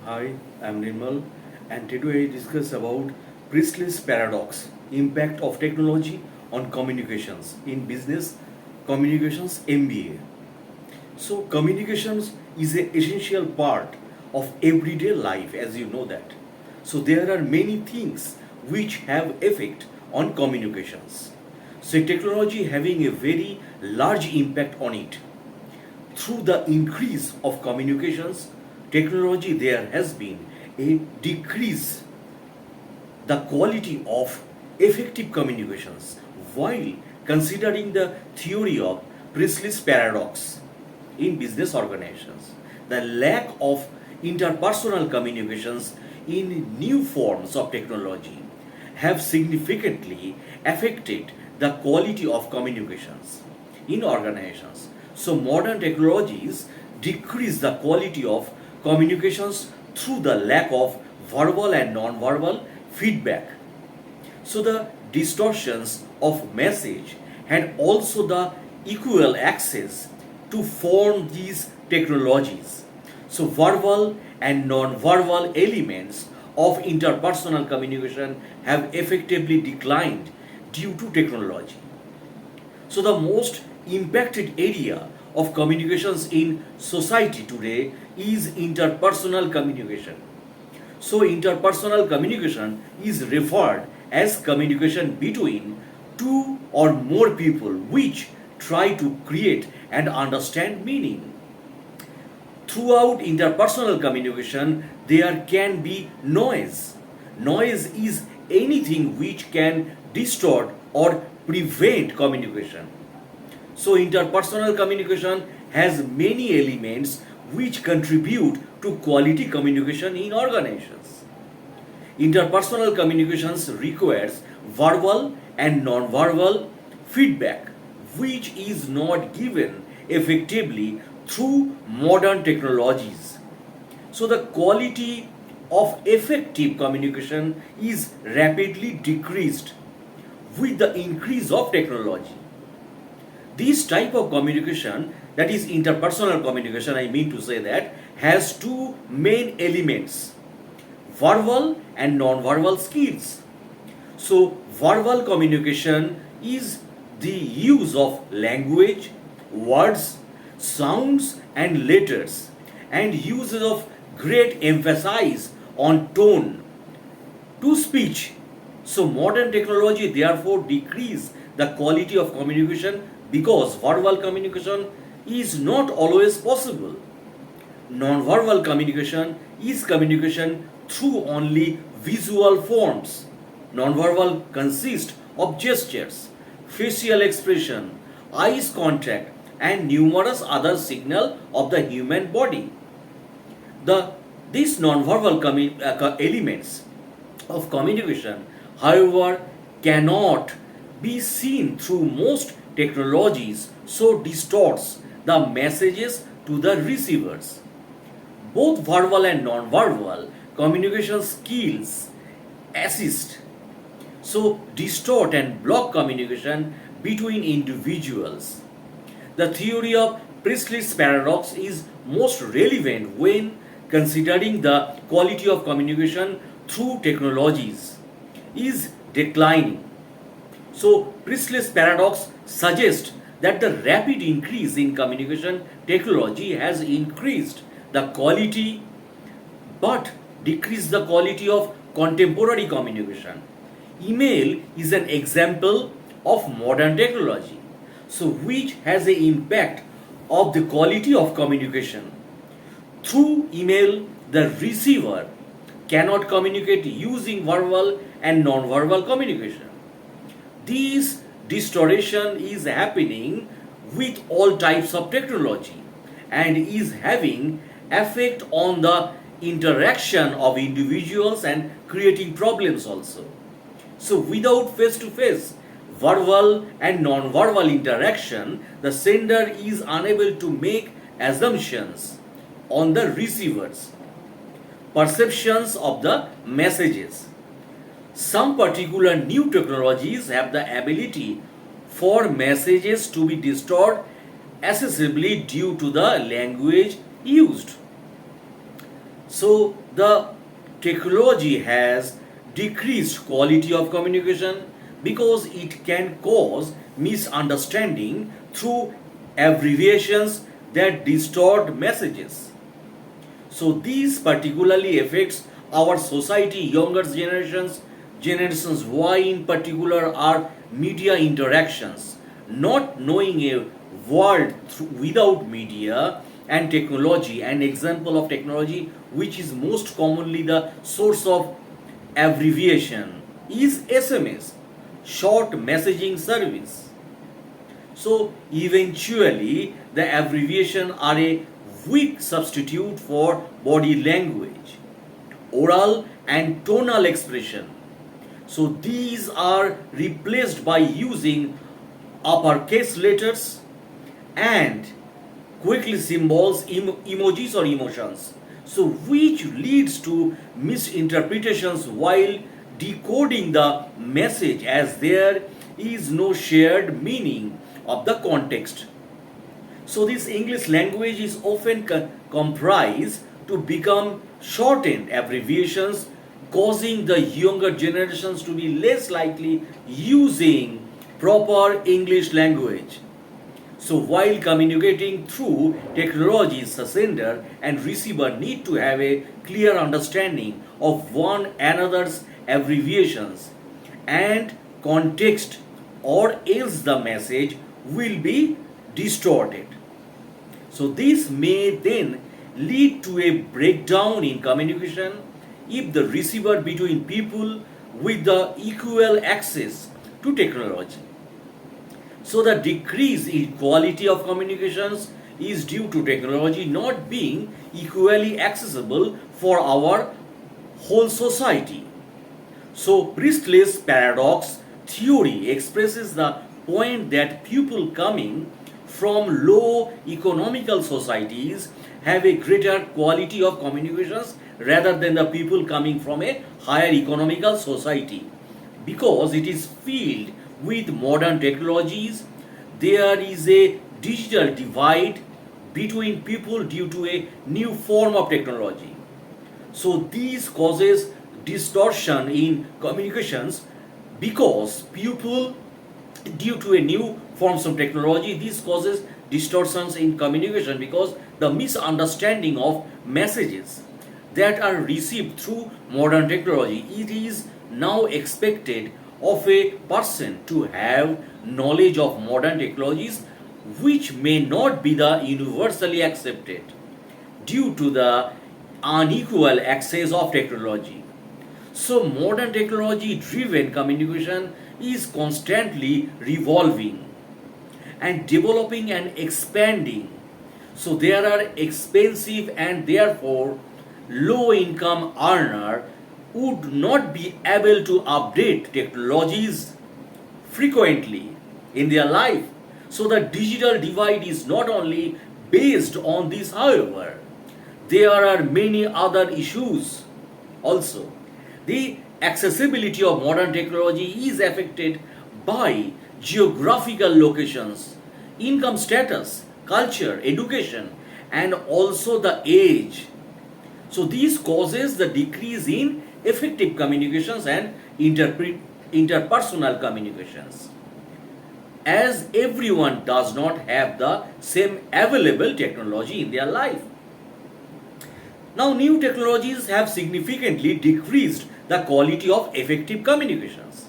Hi, I'm Nirmal, and today I discuss about Priestley's paradox, impact of technology on communications in business communications MBA. So communications is an essential part of everyday life, as you know that. So there are many things which have effect on communications. So technology having a very large impact on it. Through the increase of communications technology, there has been a decrease the quality of effective communications while considering the theory of Priestley's paradox in business organizations. The lack of interpersonal communications in new forms of technology have significantly affected the quality of communications in organizations. So modern technologies decrease the quality of communications through the lack of verbal and non-verbal feedback. So the distortions of message and also the equal access to form these technologies. So verbal and non-verbal elements of interpersonal communication have effectively declined due to technology. So the most impacted area of communications in society today is interpersonal communication. So, interpersonal communication is referred as communication between two or more people which try to create and understand meaning. Throughout interpersonal communication, there can be noise. Noise is anything which can distort or prevent communication. So, interpersonal communication has many elements which contribute to quality communication in organizations. Interpersonal communications requires verbal and non-verbal feedback, which is not given effectively through modern technologies. So, the quality of effective communication is rapidly decreased with the increase of technology. This type of communication, that is interpersonal communication, I mean to say that, has two main elements, verbal and non-verbal skills. So verbal communication is the use of language, words, sounds and letters, and uses of great emphasis on tone to speech. So modern technology therefore decrease the quality of communication because verbal communication is not always possible. Non-verbal communication is communication through only visual forms. Non-verbal consists of gestures, facial expression, eyes contact, and numerous other signals of the human body. These non-verbal elements of communication, however, cannot be seen through most technologies, so distorts the messages to the receivers. Both verbal and non-verbal communication skills assist, so distort and block communication between individuals. The theory of Priestley's paradox is most relevant when considering the quality of communication through technologies is declining. So, Priestley's paradox suggests that the rapid increase in communication technology has increased the quality but decreased the quality of contemporary communication. Email is an example of modern technology, so which has an impact of the quality of communication. Through email, the receiver cannot communicate using verbal and non-verbal communication. This distortion is happening with all types of technology and is having effect on the interaction of individuals and creating problems also. So without face to face verbal and non-verbal interaction, the sender is unable to make assumptions on the receivers perceptions of the messages. Some particular new technologies have the ability for messages to be distorted accessibly due to the language used. So the technology has decreased quality of communication because it can cause misunderstanding through abbreviations that distort messages. So these particularly affects our society, younger generations. Why in particular are media interactions? Not knowing a world without media and technology. An example of technology which is most commonly the source of abbreviation is SMS, short messaging service. So eventually the abbreviation are a weak substitute for body language, oral and tonal expression. So these are replaced by using uppercase letters and quickly symbols, emojis or emotions. So which leads to misinterpretations while decoding the message as there is no shared meaning of the context. So this English language is often comprised to become shortened abbreviations, causing the younger generations to be less likely using proper English language. So while communicating through technology, the sender and receiver need to have a clear understanding of one another's abbreviations and context, or else the message will be distorted. So this may then lead to a breakdown in communication if the receiver between people with the equal access to technology. So the decrease in quality of communications is due to technology not being equally accessible for our whole society. So Priestley's paradox theory expresses the point that people coming from low economical societies have a greater quality of communications rather than the people coming from a higher economical society, because it is filled with modern technologies. There is a digital divide between people due to a new form of technology. So this causes distortion in communications because people, due to a new forms of technology, this causes distortions in communication because the misunderstanding of messages that are received through modern technology. It is now expected of a person to have knowledge of modern technologies which may not be the universally accepted due to the unequal access of technology. So modern technology driven communication is constantly revolving and developing and expanding. So there are expensive and therefore low income earner would not be able to update technologies frequently in their life. So the digital divide is not only based on this, however, there are many other issues also. The accessibility of modern technology is affected by geographical locations, income status, culture, education, and also the age. So this causes the decrease in effective communications and interpersonal communications, as everyone does not have the same available technology in their life. Now, new technologies have significantly decreased the quality of effective communications.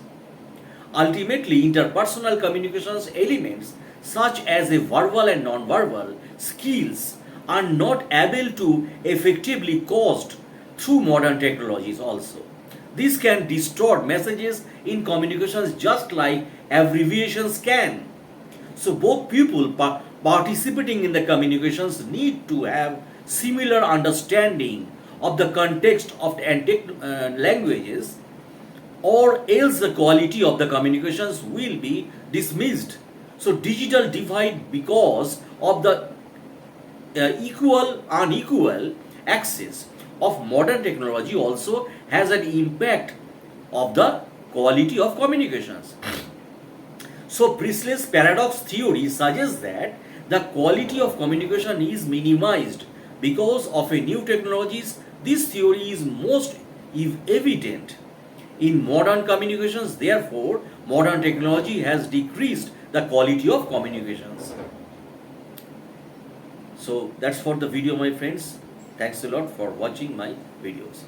Ultimately, interpersonal communications elements such as a verbal and non-verbal skills are not able to effectively caused through modern technologies also. This can distort messages in communications just like abbreviations can. So both people participating in the communications need to have similar understanding of the context of the languages, or else the quality of the communications will be dismissed. So digital divide because of the unequal access of modern technology also has an impact of the quality of communications. So Priestley's paradox theory suggests that the quality of communication is minimized because of a new technologies This theory is most evident in modern communications. Therefore, modern technology has decreased the quality of communications. So that's for the video, my friends. Thanks a lot for watching my videos.